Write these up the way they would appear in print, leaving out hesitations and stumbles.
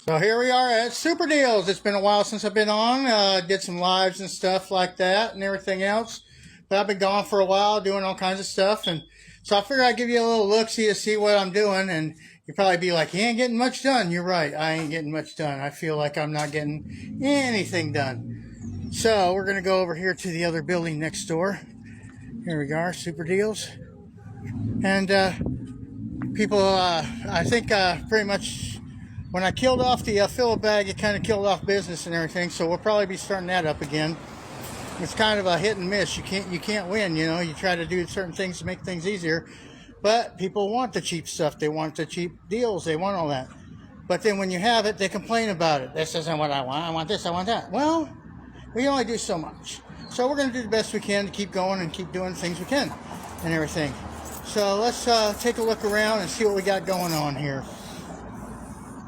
So here we are at Super Deals. It's been a while since I've been on. Did some lives and stuff like that and everything else. But I've been gone for a while doing all kinds of stuff. And so I figured I'd give you a little look-see to see what I'm doing. And you'd probably be like, he ain't getting much done. You're right. I ain't getting much done. I feel like I'm not getting anything done. So we're going to go over here to the other building next door. Here we are, Super Deals. And people, I think pretty much when I killed off the fill-a-bag, it kind of killed off business and everything. So we'll probably be starting that up again. It's kind of a hit and miss. You can't win. You know, you try to do certain things to make things easier, but people want the cheap stuff. They want the cheap deals. They want all that. But then when you have it, they complain about it. This isn't what I want. I want this. I want that. Well, we only do so much. So we're going to do the best we can to keep going and keep doing things we can and everything. So let's take a look around and see what we got going on here.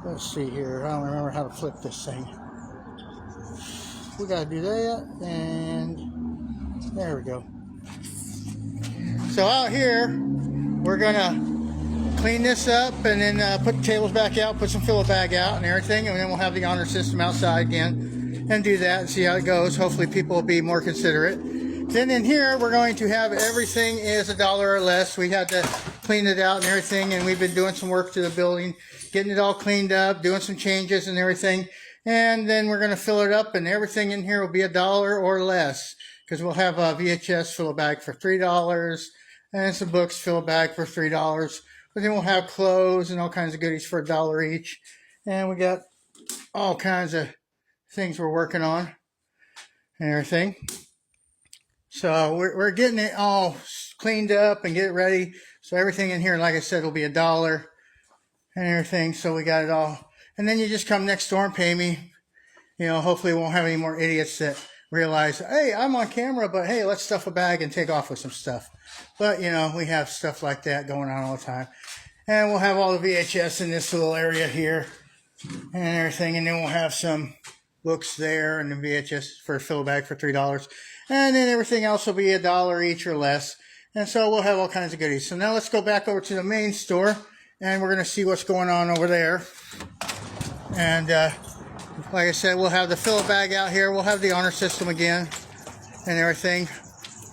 Let's see here. I don't remember how to flip this thing. We got to do that, and there we go. So out here, we're going to clean this up and then put the tables back out, put some fill-a-bag out and everything, and then we'll have the honor system outside again and do that and see how it goes. Hopefully people will be more considerate. Then in here, we're going to have everything is $1 or less. We had to clean it out and everything, and we've been doing some work to the building, getting it all cleaned up, doing some changes and everything. And then we're going to fill it up, and everything in here will be $1 or less, because we'll have a VHS fill-a-bag for $3 and some books fill-a-bag for $3. But then we'll have clothes and all kinds of goodies for $1 each. And we got all kinds of things we're working on and everything. So we're getting it all cleaned up and get it ready. So everything in here, like I said, will be $1 and everything. So we got it all. And then you just come next door and pay me. You know, hopefully we won't have any more idiots that realize, hey, I'm on camera, but hey, let's stuff a bag and take off with some stuff. But, you know, we have stuff like that going on all the time. And we'll have all the VHS in this little area here and everything. And then we'll have some books there and the VHS for a fill-a-bag for $3. And then everything else will be $1 each or less. And so we'll have all kinds of goodies. So now let's go back over to the main store, and we're going to see what's going on over there. And like I said, we'll have the fill-a-bag out here. We'll have the honor system again and everything.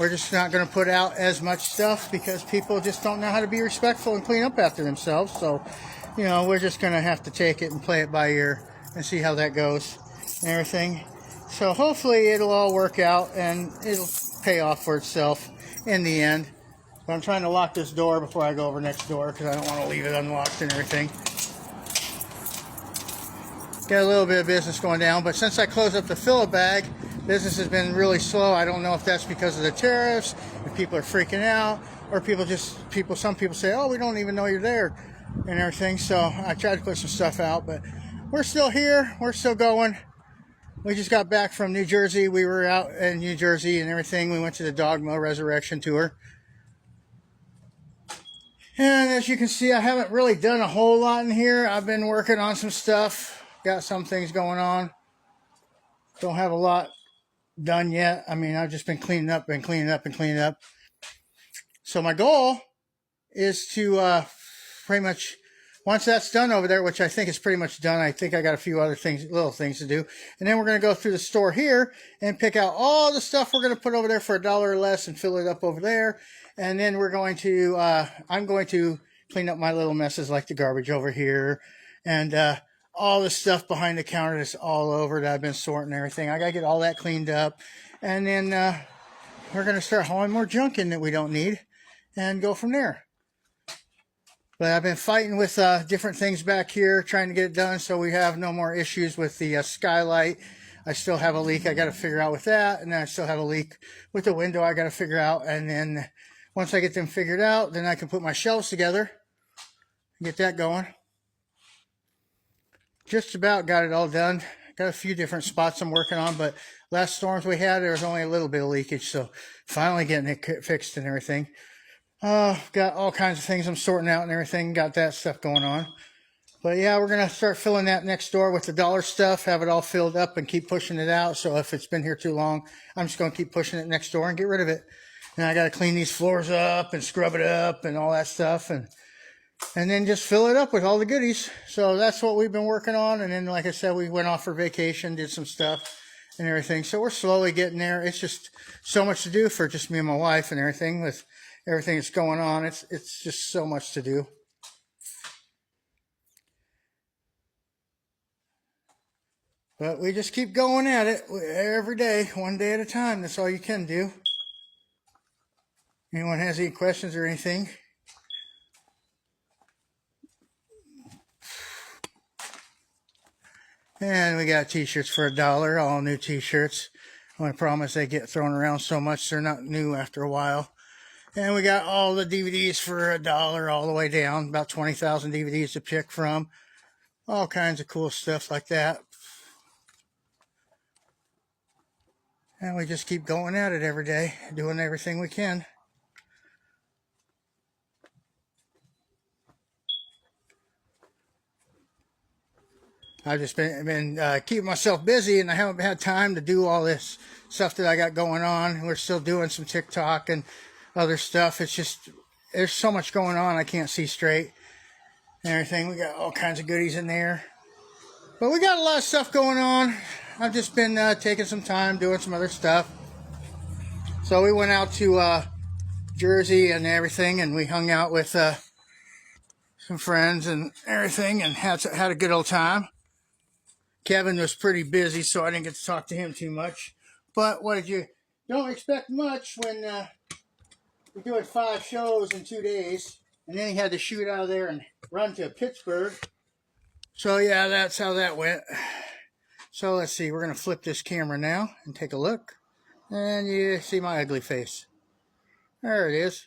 We're just not going to put out as much stuff because people just don't know how to be respectful and clean up after themselves. So, you know, we're just going to have to take it and play it by ear and see how that goes and everything. So hopefully it'll all work out and it'll pay off for itself in the end. But I'm trying to lock this door before I go over next door because I don't want to leave it unlocked and everything. Got a little bit of business going down, but since I closed up the fill-a-bag, business has been really slow. I don't know if that's because of the tariffs, if people are freaking out, or some people say, oh, we don't even know you're there and everything. So I tried to put some stuff out, but we're still here. We're still going. We just got back from New Jersey. We were out in New Jersey and everything. We went to the Dogma Resurrection Tour. And as you can see, I haven't really done a whole lot in here. I've been working on some stuff. Got some things going on. Don't have a lot done yet. I mean, I've just been cleaning up and cleaning up and cleaning up. So my goal is to pretty much, once that's done over there, which I think is pretty much done, I think I got a few other things, little things to do. And then we're going to go through the store here and pick out all the stuff we're going to put over there for $1 or less and fill it up over there. And then we're going to, I'm going to clean up my little messes like the garbage over here and all the stuff behind the counter that's all over that I've been sorting and everything. I got to get all that cleaned up. And then we're going to start hauling more junk in that we don't need and go from there. But I've been fighting with different things back here, trying to get it done so we have no more issues with the skylight. I still have a leak I got to figure out with that. And then I still have a leak with the window I got to figure out. And then once I get them figured out, then I can put my shelves together and get that going. Just about got it all done. Got a few different spots I'm working on, but last storms we had, there was only a little bit of leakage. So finally getting it fixed and everything. Got all kinds of things I'm sorting out and everything. Got that stuff going on. But yeah, we're going to start filling that next door with the dollar stuff, have it all filled up and keep pushing it out. So if it's been here too long, I'm just going to keep pushing it next door and get rid of it. And I got to clean these floors up and scrub it up and all that stuff. And and then just fill it up with all the goodies. So that's what we've been working on. And then, like I said, we went off for vacation, did some stuff and everything. So we're slowly getting there. It's just so much to do for just me and my wife and everything with everything that's going on. It's just so much to do. But we just keep going at it every day, one day at a time. That's all you can do. Anyone has any questions or anything? And we got t-shirts for $1, all new t-shirts. I promise they get thrown around so much they're not new after a while. And we got all the DVDs for $1 all the way down, about 20,000 DVDs to pick from. All kinds of cool stuff like that. And we just keep going at it every day, doing everything we can. I've just been keeping myself busy, and I haven't had time to do all this stuff that I got going on. We're still doing some TikTok and other stuff. It's just, there's so much going on, I can't see straight and everything. We got all kinds of goodies in there. But we got a lot of stuff going on. I've just been taking some time, doing some other stuff. So we went out to Jersey and everything, and we hung out with some friends and everything, and had a good old time. Kevin was pretty busy, so I didn't get to talk to him too much. But what did you... Don't expect much when we're doing 5 shows in 2 days. And then he had to shoot out of there and run to Pittsburgh. So yeah, that's how that went. So let's see, we're going to flip this camera now and take a look. And you see my ugly face. There it is.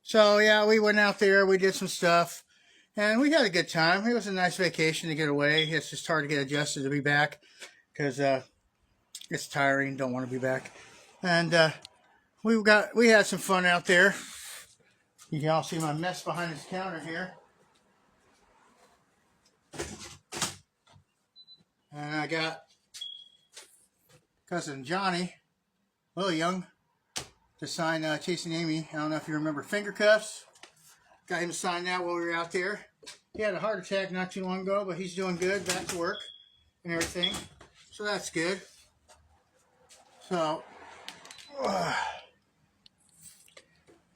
So yeah, we went out there, we did some stuff. And we had a good time. It was a nice vacation to get away. It's just hard to get adjusted to be back because it's tiring. Don't want to be back. And we had some fun out there. You can all see my mess behind this counter here. And I got cousin Johnny, Lil Young, to sign Chasing Amy. I don't know if you remember Finger Cuffs. Got him to sign that while we were out there. He had a heart attack not too long ago, but he's doing good, back to work and everything. So that's good. So, well,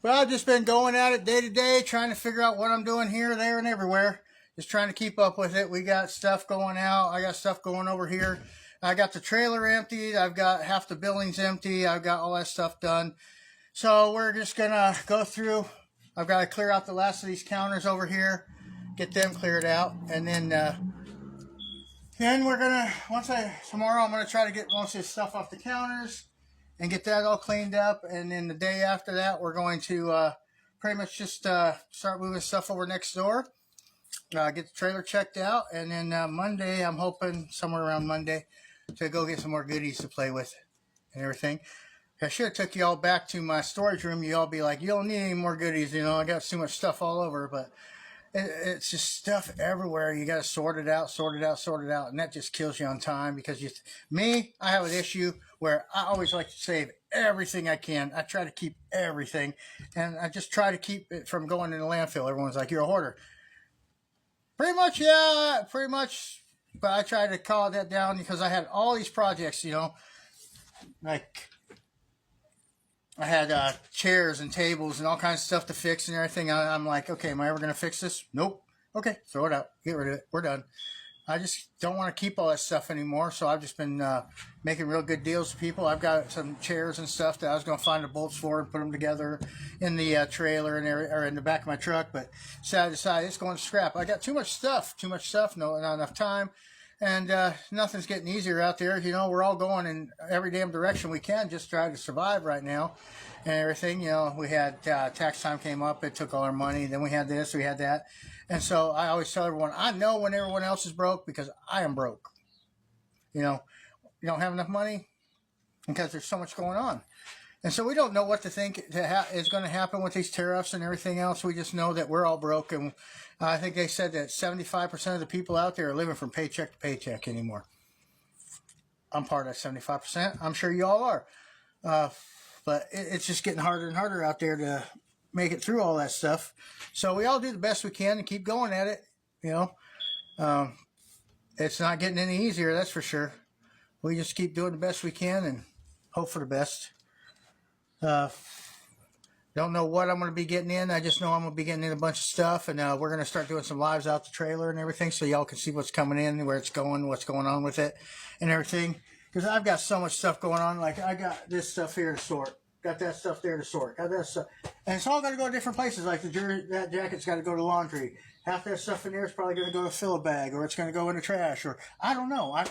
I've just been going at it day to day, trying to figure out what I'm doing here, there, and everywhere. Just trying to keep up with it. We got stuff going out. I got stuff going over here. I got the trailer emptied. I've got half the buildings empty. I've got all that stuff done. So we're just going to go through. I've got to clear out the last of these counters over here, get them cleared out, and then we're gonna tomorrow I'm gonna try to get most of this stuff off the counters and get that all cleaned up, and then the day after that we're going to pretty much just start moving stuff over next door, get the trailer checked out, and then Monday, I'm hoping somewhere around Monday to go get some more goodies to play with and everything. I should have took you all back to my storage room. You all be like, you don't need any more goodies, you know, I got too much stuff all over, but it's just stuff everywhere. You got to sort it out, and that just kills you on time because I have an issue where I always like to save everything I can. I try to keep everything, and I just try to keep it from going in the landfill. Everyone's like, you're a hoarder. Pretty much, yeah, pretty much, but I try to calm that down because I had all these projects, you know, like I had chairs and tables and all kinds of stuff to fix and everything. I'm like, okay, am I ever going to fix this? Nope. Okay, throw it out. Get rid of it. We're done. I just don't want to keep all that stuff anymore, so I've just been making real good deals with people. I've got some chairs and stuff that I was going to find the bolts for and put them together in the trailer or in the back of my truck, but so I decided it's going to scrap. I got too much stuff, not enough time. And nothing's getting easier out there. You know, we're all going in every damn direction we can, just trying to survive right now and everything. You know, we had tax time came up. It took all our money. Then we had this, we had that. And so I always tell everyone, I know when everyone else is broke because I am broke. You know, you don't have enough money because there's so much going on. And so we don't know what to think is going to happen with these tariffs and everything else. We just know that we're all broke. And I think they said that 75% of the people out there are living from paycheck to paycheck anymore. I'm part of that 75%. I'm sure you all are. But it's just getting harder and harder out there make it through all that stuff. So we all do the best we can and keep going at it. You know, it's not getting any easier, that's for sure. We just keep doing the best we can and hope for the best. Don't know what I'm going to be getting in. I just know I'm going to be getting in a bunch of stuff, and we're going to start doing some lives out the trailer and everything, so y'all can see what's coming in, where it's going, what's going on with it, and everything. Because I've got so much stuff going on. Like, I got this stuff here to sort, got that stuff there to sort, got that stuff, and it's all got to go to different places. Like that jacket's got to go to laundry. Half that stuff in there is probably going to go to fill a bag, or it's going to go in the trash, or I don't know. I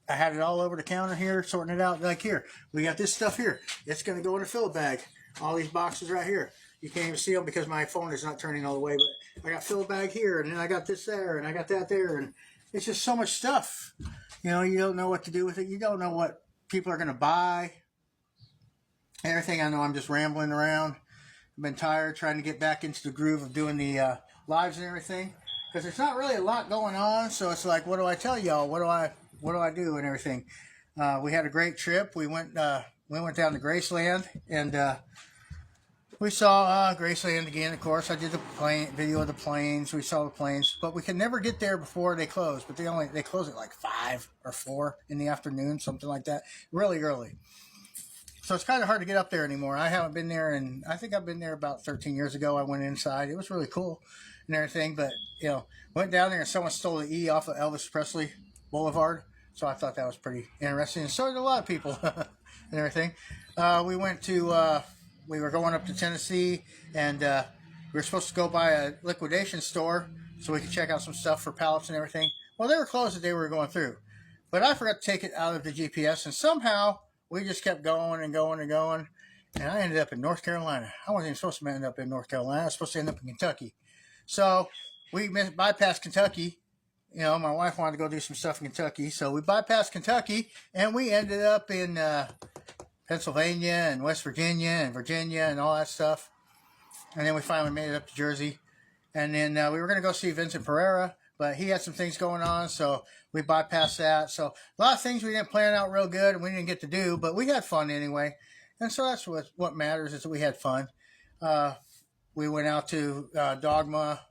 had it all over the counter here, sorting it out. Like, here, we got this stuff here. It's going to go in a fill a bag. All these boxes right here. You can't even see them because my phone is not turning all the way, but I got fill a bag here, and then I got this there, and I got that there, and it's just so much stuff. You know, you don't know what to do with it. You don't know what people are going to buy. Everything. I know I'm just rambling around. I've been tired trying to get back into the groove of doing the lives and everything, because there's not really a lot going on. So it's like, what do I tell y'all? What do I do and everything? We had a great trip. We went down to Graceland, and we saw Graceland again. Of course, I did the video of the planes. We saw the planes, but we could never get there before they closed. But they close at like 5 or 4 in the afternoon, something like that, really early. So it's kind of hard to get up there anymore. I haven't been there, and I think I've been there about 13 years ago. I went inside. It was really cool and everything, but went down there and someone stole the E off of Elvis Presley Boulevard. So I thought that was pretty interesting. And so did a lot of people and everything. We were going up to Tennessee, and we were supposed to go by a liquidation store so we could check out some stuff for pallets and everything. Well, they were closed the day we were going through. But I forgot to take it out of the GPS, and somehow we just kept going and going and going. And I ended up in North Carolina. I wasn't even supposed to end up in North Carolina. I was supposed to end up in Kentucky. So we bypassed Kentucky. You know, my wife wanted to go do some stuff in Kentucky. So we bypassed Kentucky, and we ended up in Pennsylvania and West Virginia and all that stuff. And then we finally made it up to Jersey. And then we were going to go see Vincent Pereira, but he had some things going on, so we bypassed that. So a lot of things we didn't plan out real good and we didn't get to do, but we had fun anyway. And so that's what matters, is that we had fun. We went out to Dogma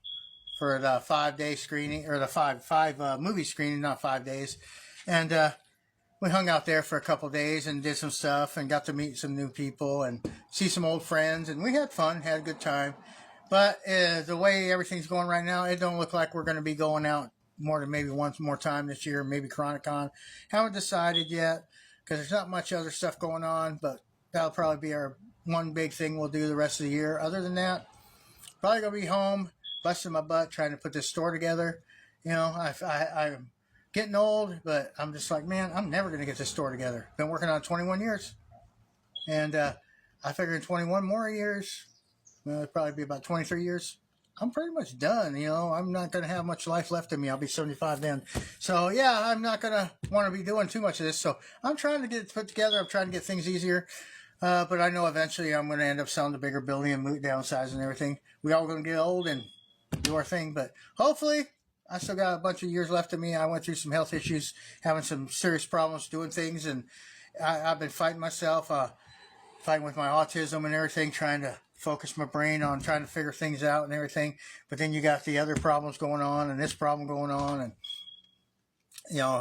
for the 5-day screening, or the five movie screening, not 5 days. And we hung out there for a couple of days and did some stuff and got to meet some new people and see some old friends. And we had fun, had a good time. But the way everything's going right now, it don't look like we're going to be going out more than maybe once more time this year, maybe Chronicon. Haven't decided yet, because there's not much other stuff going on, but that'll probably be our one big thing we'll do the rest of the year. Other than that, probably going to be home, busting my butt, trying to put this store together. You know, I'm getting old, but I'm just like, man, I'm never going to get this store together. Been working on it 21 years. And I figure in 21 more years, well, it'll probably be about 23 years, I'm pretty much done. You know, I'm not going to have much life left in me. I'll be 75 then. So, yeah, I'm not going to want to be doing too much of this. So I'm trying to get it put together. I'm trying to get things easier. But I know eventually I'm going to end up selling the bigger building and downsizing and everything. We all going to get old and do our thing. But hopefully, I still got a bunch of years left in me. I went through some health issues, having some serious problems doing things. And I've been fighting myself, fighting with my autism and everything, trying to focus my brain on trying to figure things out and everything. But then you got the other problems going on and this problem going on, and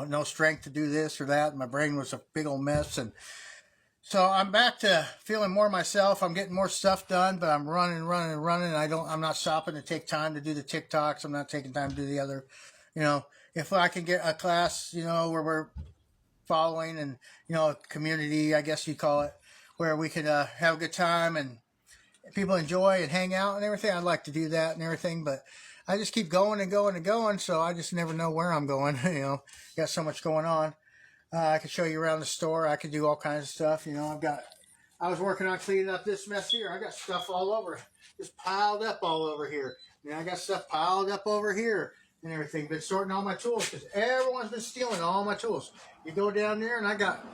no strength to do this or that. My brain was a big old mess. And so I'm back to feeling more myself. I'm getting more stuff done, but I'm running. I'm not stopping to take time to do the TikToks. I'm not taking time to do the other, if I can get a class, where we're following and, a community, I guess you call it, where we can have a good time and people enjoy and hang out and everything. I'd like to do that and everything, but I just keep going and going and going. So I just never know where I'm going. Got so much going on. I could show you around the store. I could do all kinds of stuff. I was working on cleaning up this mess here. I got stuff all over, just piled up all over here. I got stuff piled up over here and everything. Been sorting all my tools because everyone's been stealing all my tools. You go down there and I got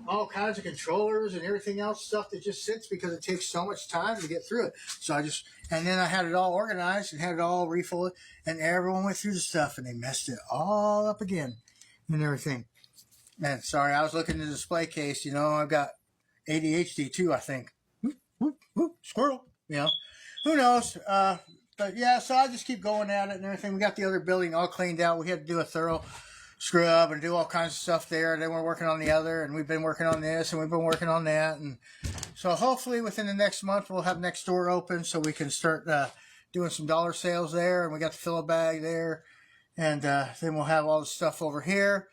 all kinds of controllers and everything else, stuff that just sits because it takes so much time to get through it. So and then I had it all organized and had it all refilled, and everyone went through the stuff and they messed it all up again and everything. Man, sorry, I was looking at the display case. I've got ADHD too, I think. Whoop, whoop, whoop, squirrel. You know, who knows? But yeah, so I just keep going at it and everything. We got the other building all cleaned out. We had to do a thorough scrub and do all kinds of stuff there. Then we're working on the other, and we've been working on this, and we've been working on that. And so hopefully within the next month, we'll have next door open so we can start doing some dollar sales there. And we got the Fill-A-Bag there. And then we'll have all the stuff over here.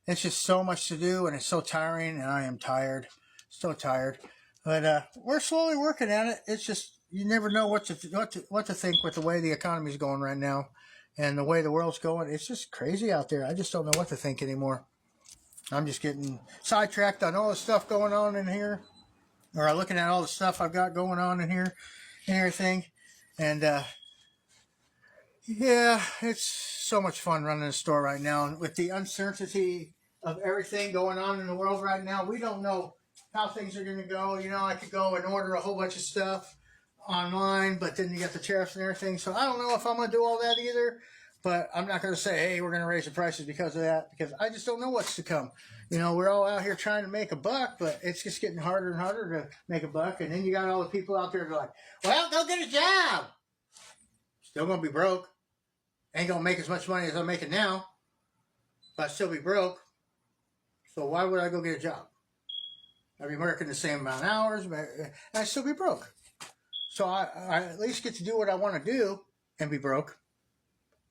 It's just so much to do, and it's so tiring, and I am tired. So tired. But we're slowly working at it. It's just, you never know what to think with the way the economy's going right now and the way the world's going. It's just crazy out there. I just don't know what to think anymore. I'm just getting sidetracked on all the stuff going on in here, or looking at all the stuff I've got going on in here and everything. And yeah, it's so much fun running a store right now. And with the uncertainty of everything going on in the world right now, we don't know how things are going to go. You know, I could go and order a whole bunch of stuff online, but then you got the tariffs and everything. So I don't know if I'm going to do all that either. But I'm not going to say, hey, we're going to raise the prices because of that, because I just don't know what's to come. You know, we're all out here trying to make a buck, but it's just getting harder and harder to make a buck. And then you got all the people out there that are like, well, go get a job. Still going to be broke. Ain't going to make as much money as I'm making now, but I'd still be broke. So why would I go get a job? I'd be working the same amount of hours, but I'd still be broke. So I at least get to do what I want to do and be broke.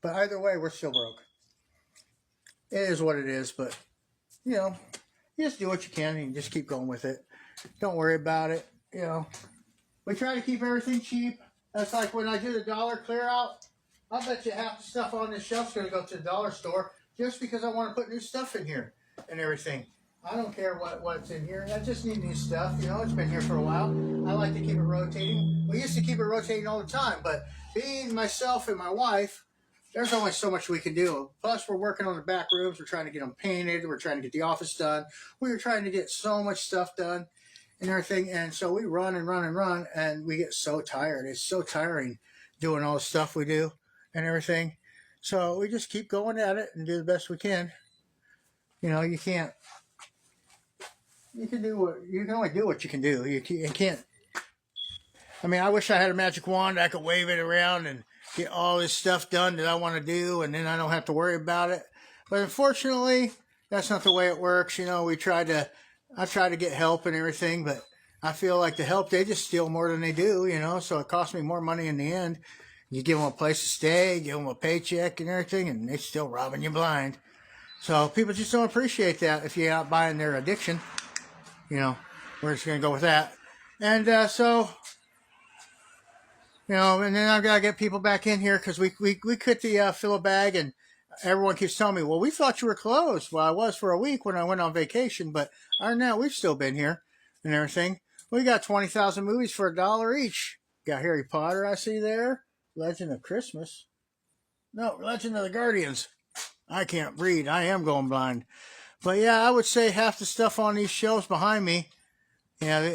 But either way, we're still broke. It is what it is, but, you know, you just do what you can and you just keep going with it. Don't worry about it, you know. We try to keep everything cheap. That's like when I do the dollar clear out, I'll bet you half the stuff on this shelf's going to go to the dollar store just because I want to put new stuff in here and everything. I don't care what's in here. I just need new stuff. You know, it's been here for a while. I like to keep it rotating. We used to keep it rotating all the time, but being myself and my wife, there's only so much we can do. Plus, we're working on the back rooms. We're trying to get them painted. We're trying to get the office done. We were trying to get so much stuff done and everything. And so we run and run and run, and we get so tired. It's so tiring doing all the stuff we do and everything. So we just keep going at it and do the best we can. You know, you can only do what you can do. You can't. I mean, I wish I had a magic wand. I could wave it around and get all this stuff done that I want to do, and then I don't have to worry about it. But unfortunately, that's not the way it works. You know, I try to get help and everything, but I feel like the help, they just steal more than they do, you know, so it costs me more money in the end. You give them a place to stay, give them a paycheck and everything, and they're still robbing you blind. So people just don't appreciate that if you're out buying their addiction. You know, we're just going to go with that. And so, you know, and then I've got to get people back in here because we quit the Fill-A-Bag, and everyone keeps telling me, well, we thought you were closed. Well, I was for a week when I went on vacation, but other than that, we've still been here and everything. We got 20,000 movies for $1 each. Got Harry Potter, I see there. Legend of Christmas. No, Legend of the Guardians. I can't read. I am going blind. But yeah, I would say half the stuff on these shelves behind me, yeah,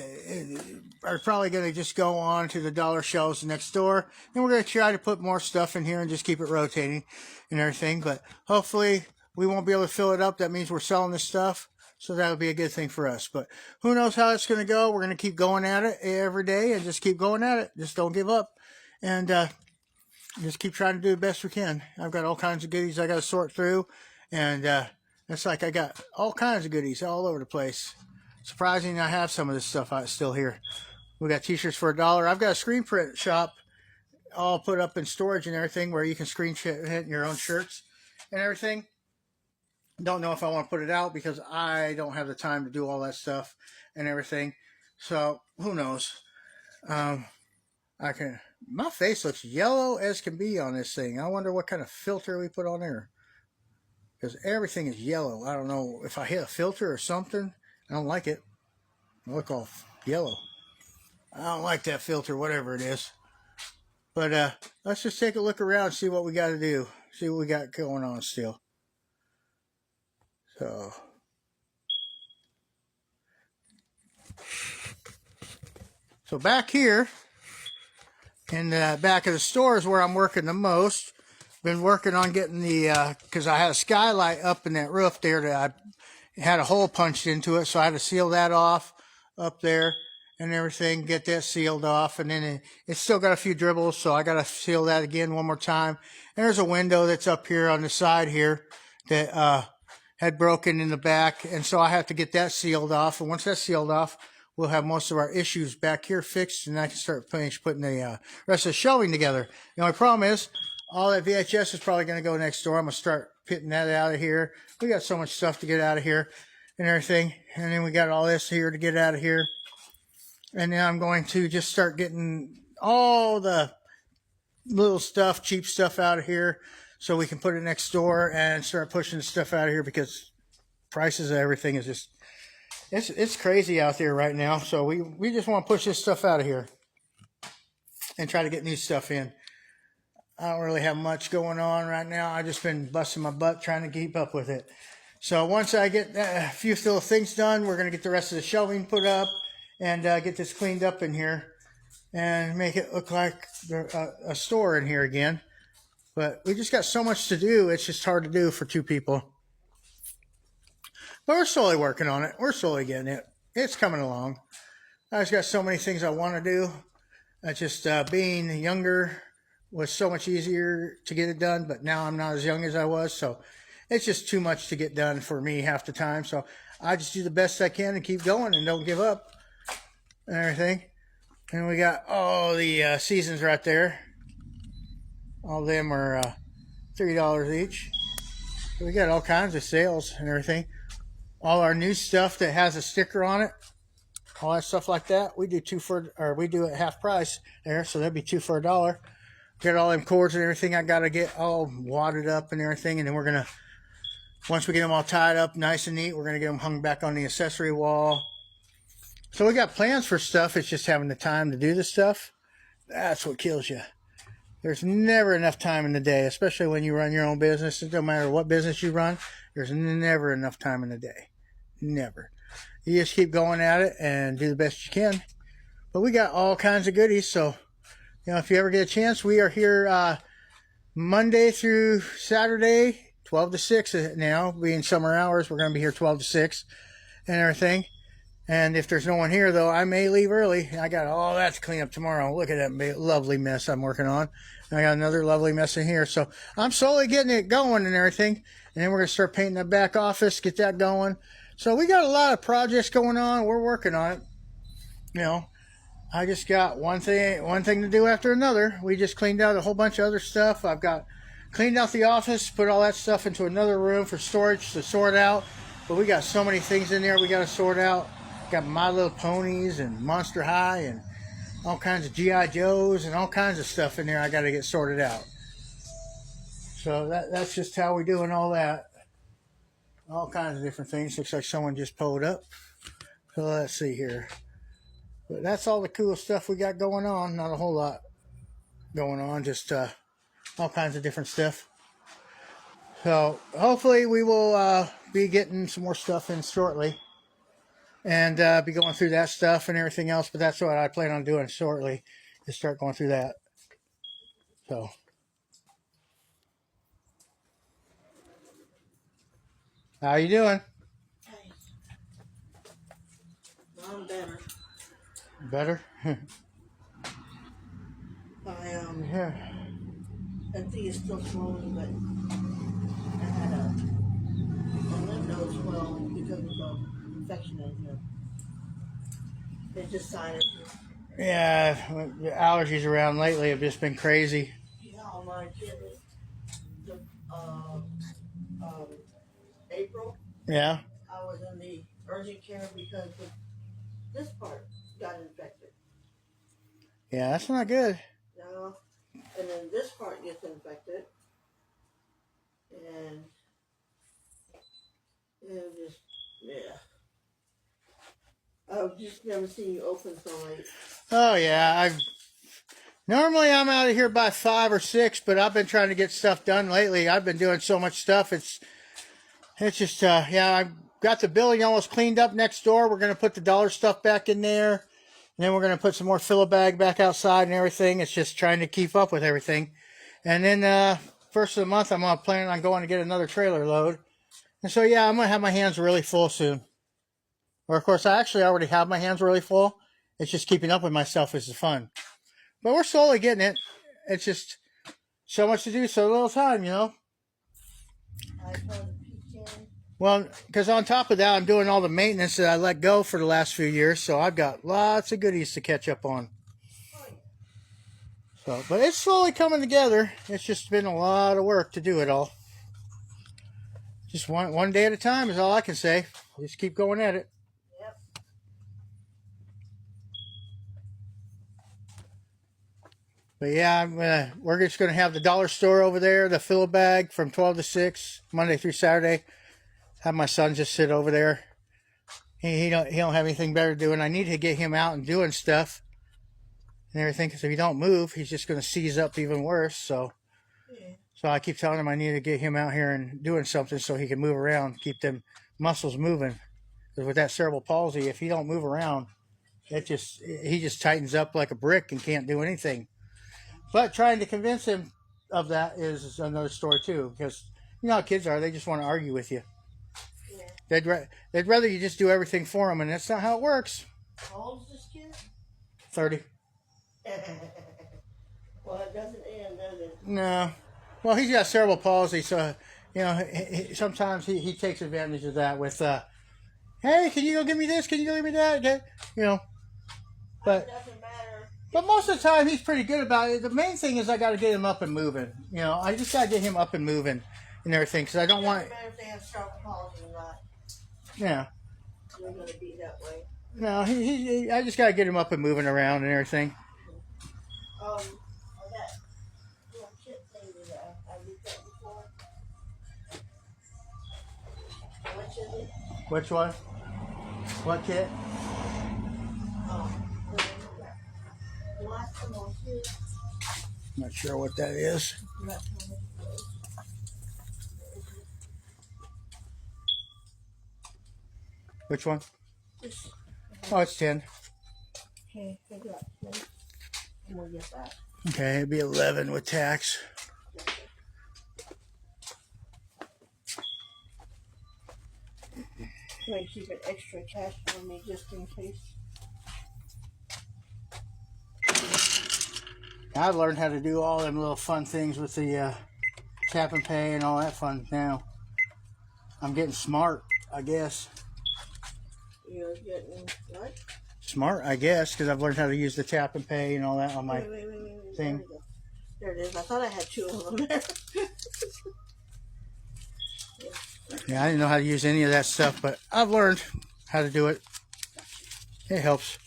are probably going to just go on to the dollar shelves next door. And we're going to try to put more stuff in here and just keep it rotating and everything. But hopefully we won't be able to fill it up. That means we're selling this stuff. So that'll be a good thing for us. But who knows how it's going to go. We're going to keep going at it every day and just keep going at it. Just don't give up. And just keep trying to do the best we can. I've got all kinds of goodies I got to sort through. And it's like I got all kinds of goodies all over the place. Surprising I have some of this stuff out still here. We got t-shirts for $1. I've got a screen print shop all put up in storage and everything where you can screen print your own shirts and everything. Don't know if I want to put it out because I don't have the time to do all that stuff and everything. So who knows? My face looks yellow as can be on this thing. I wonder what kind of filter we put on there. Because everything is yellow. I don't know if I hit a filter or something. I don't like it. I look all yellow. I don't like that filter, whatever it is. But let's just take a look around and see what we got to do. See what we got going on still. So back here in the back of the store is where I'm working the most. Been working on getting the, because I had a skylight up in that roof there that I had a hole punched into it, so I had to seal that off up there and everything, get that sealed off, and then it's still got a few dribbles, so I got to seal that again one more time. And there's a window that's up here on the side here that had broken in the back, and so I have to get that sealed off. And once that's sealed off, we'll have most of our issues back here fixed, and I can start putting the rest of the shelving together. The only problem is all that VHS is probably going to go next door. I'm going to start pitting that out of here. We got so much stuff to get out of here and everything, and then we got all this here to get out of here. And then I'm going to just start getting all the little stuff, cheap stuff out of here so we can put it next door and start pushing the stuff out of here, because prices of everything is just, it's crazy out there right now. So we just want to push this stuff out of here and try to get new stuff in. I don't really have much going on right now. I've just been busting my butt trying to keep up with it. So once I get a few little things done, we're going to get the rest of the shelving put up and get this cleaned up in here and make it look like a store in here again. But we just got so much to do, it's just hard to do for two people. But we're slowly working on it. We're slowly getting it. It's coming along. I just got so many things I want to do. It's just being younger was so much easier to get it done, but now I'm not as young as I was, so it's just too much to get done for me half the time. So I just do the best I can and keep going and don't give up and everything. And we got all the seasons right there. All of them are $3 each. So we got all kinds of sales and everything. All our new stuff that has a sticker on it, all that stuff like that, we do we do it half price there, so that'd be 2 for $1. Get all them cords and everything I gotta get all wadded up and everything, and then we're gonna, once we get them all tied up nice and neat, we're gonna get them hung back on the accessory wall. So we got plans for stuff. It's just having the time to do the stuff. That's what kills you. There's never enough time in the day, especially when you run your own business. It don't matter what business you run, there's never enough time in the day. Never. You just keep going at it and do the best you can. But we got all kinds of goodies, so if you ever get a chance, we are here Monday through Saturday, 12 to 6 now. Being summer hours, we're going to be here 12 to 6 and everything. And if there's no one here, though, I may leave early. I got all that to clean up tomorrow. Look at that lovely mess I'm working on. I got another lovely mess in here. So I'm slowly getting it going and everything. And then we're going to start painting the back office, get that going. So we got a lot of projects going on. We're working on it. I just got one thing to do after another. We just cleaned out a whole bunch of other stuff. I've got cleaned out the office, put all that stuff into another room for storage to sort out. But we got so many things in there we got to sort out. Got My Little Ponies and Monster High and all kinds of G.I. Joes and all kinds of stuff in there I got to get sorted out. So that's just how we're doing all that. All kinds of different things. Looks like someone just pulled up. So let's see here. But that's all the cool stuff we got going on. Not a whole lot going on. Just all kinds of different stuff. So hopefully we will be getting some more stuff in shortly. And be going through that stuff and everything else. But that's what I plan on doing shortly. Is start going through that. So. How you doing? Hey. I'm better. Better? Yeah. I think it's still swollen, but I had a lymph node swell because of the infection in here. They decided to. Yeah, the allergies around lately have just been crazy. Yeah, all my kids. April. Yeah. I was in the urgent care because this part got infected. Yeah, that's not good. No, and then this part gets infected, and just I've just never seen you open so late. Oh yeah, normally I'm out of here by 5 or 6, but I've been trying to get stuff done lately. I've been doing so much stuff. It's just I've got the building almost cleaned up next door. We're gonna put the dollar stuff back in there, and then we're gonna put some more fill-a-bag back outside and everything. It's just trying to keep up with everything. And then first of the month, I'm planning on going to get another trailer load. And so yeah, I'm gonna have my hands really full soon. Or of course, I actually already have my hands really full, It's just keeping up with myself is fun. But we're slowly getting it. It's just so much to do, so little time, you know. Well, because on top of that, I'm doing all the maintenance that I let go for the last few years, so I've got lots of goodies to catch up on. So, but it's slowly coming together. It's just been a lot of work to do it all. Just one day at a time is all I can say. Just keep going at it. Yep. But yeah, we're just gonna have the dollar store over there, the fill a bag from 12 to 6, Monday through Saturday. Have my son just sit over there. He don't have anything better to do, and I need to get him out and doing stuff and everything. Because if he don't move, he's just gonna seize up even worse. So I keep telling him I need to get him out here and doing something so he can move around, keep them muscles moving. Because with that cerebral palsy, if he don't move around, he just tightens up like a brick and can't do anything. But trying to convince him of that is another story too, because you know how kids are; they just want to argue with you. Yeah. They'd rather you just do everything for them, and that's not how it works. How old is this kid? 30. Well, it doesn't end, does it? No. Well, he's got cerebral palsy, so you know sometimes he takes advantage of that with, "Hey, can you go give me this? Can you go give me that?" Okay? You know, but. It doesn't matter. But most of the time, he's pretty good about it. The main thing is I got to get him up and moving. You know, I just got to get him up and moving and everything because I don't want. It doesn't matter if they have cerebral palsy or not. Yeah. They're going to be that way. No, I just got to get him up and moving around and everything. That little kit thing that I looked at before. How much is it? Which one? What kit? Not sure what that is. Which one? Oh, it's 10. Okay, I got 10. I'm going to get that. Okay, it'd be 11 with tax. I'm going to keep an extra cash on me just in case. I've learned how to do all them little fun things with the tap and pay and all that fun now. I'm getting smart, I guess. You're getting what? Smart, I guess, because I've learned how to use the tap and pay and all that on my Wait. thing. There it is. I thought I had 2 of them there. Yeah, I didn't know how to use any of that stuff, but I've learned how to do it. It helps.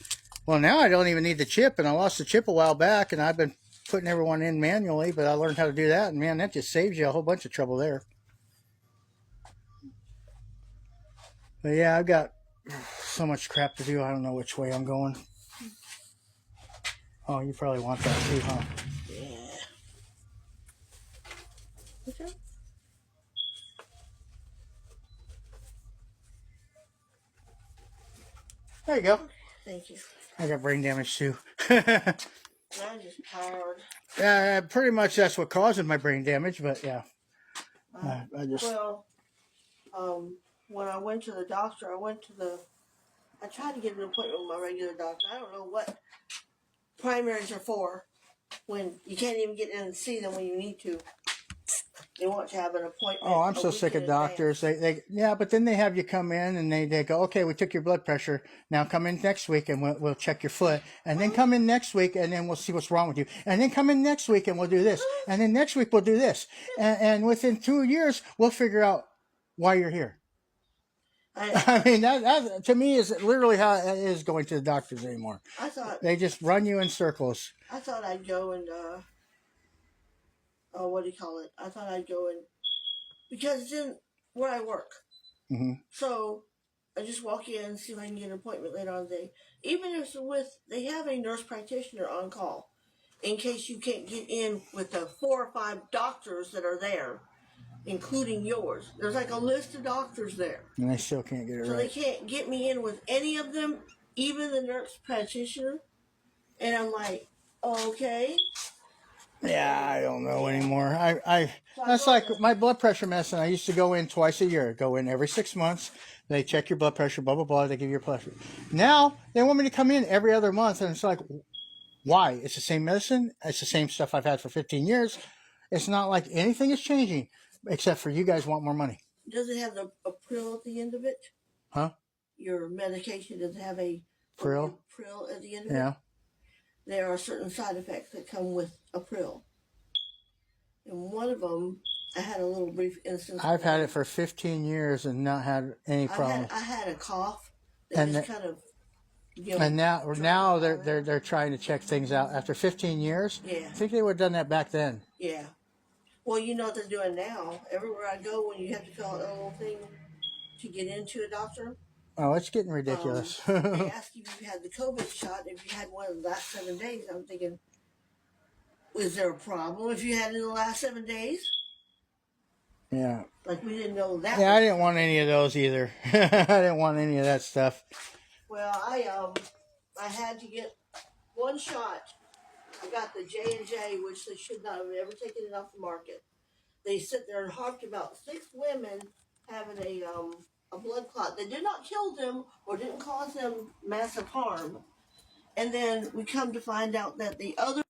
Well, now I don't even need the chip, and I lost the chip a while back, and I've been putting everyone in manually, but I learned how to do that, and man, that just saves you a whole bunch of trouble there. But yeah, I've got so much crap to do, I don't know which way I'm going. Oh, you probably want that too, huh? Yeah. Okay. There you go. Thank you. I got brain damage too. I'm just tired. Yeah, pretty much that's what causes my brain damage, but yeah. When I went to the doctor, I tried to get an appointment with my regular doctor. I don't know what primaries are for when you can't even get in and see them when you need to. They want to have an appointment. Oh, I'm so sick of doctors. Yeah, but then they have you come in and they go, okay, we took your blood pressure. Now come in next week and we'll check your foot. And then come in next week and then we'll see what's wrong with you. And then come in next week and we'll do this. And then next week we'll do this. And within 2 years, we'll figure out why you're here. I mean, that to me is literally how it is going to the doctors anymore. They just run you in circles. I thought I'd go and, what do you call it? I thought I'd go and, because it's in where I work. Mm-hmm. So I just walk in and see if I can get an appointment later on the day. Even if it's they have a nurse practitioner on call in case you can't get in with the 4 or 5 doctors that are there, including yours. There's like a list of doctors there. And they still can't get it so right. So they can't get me in with any of them, even the nurse practitioner. And I'm like, okay. Yeah, I don't know anymore. So I That's go like to- my blood pressure medicine. I used to go in twice a year. Go in every 6 months. They check your blood pressure, blah blah blah. They give you your pressure. Now they want me to come in every other month, and it's like, why? It's the same medicine. It's the same stuff I've had for 15 years. It's not like anything is changing, except for you guys want more money, Does it have a pill at the end of it? huh? Your medication does have a Frill? pill at the end of it? Yeah. There are certain side effects that come with a pill. And one of them, I had a little brief instance. I've had it for 15 years and not had any problem. I had a cough that And just the- kind of, you know, And now they're trying to check things out after 15 years. Yeah. I think they would have done that back then. yeah. Well, you know what they're doing now. Everywhere I go, when you have to fill out a little thing to get into a doctor, Oh, it's getting ridiculous. they ask you if you had the COVID shot. If you had one in the last 7 days, I'm thinking, is there a problem if you had it in the last 7 days? Yeah. Like we didn't know that. Yeah, I didn't want any of those either. I didn't want any of that stuff. Well, I had to get one shot. I got the J&J, which they should not have ever taken it off the market. They sit there and harped about 6 women having a blood clot that did not kill them or didn't cause them massive harm. And then we come to find out that the other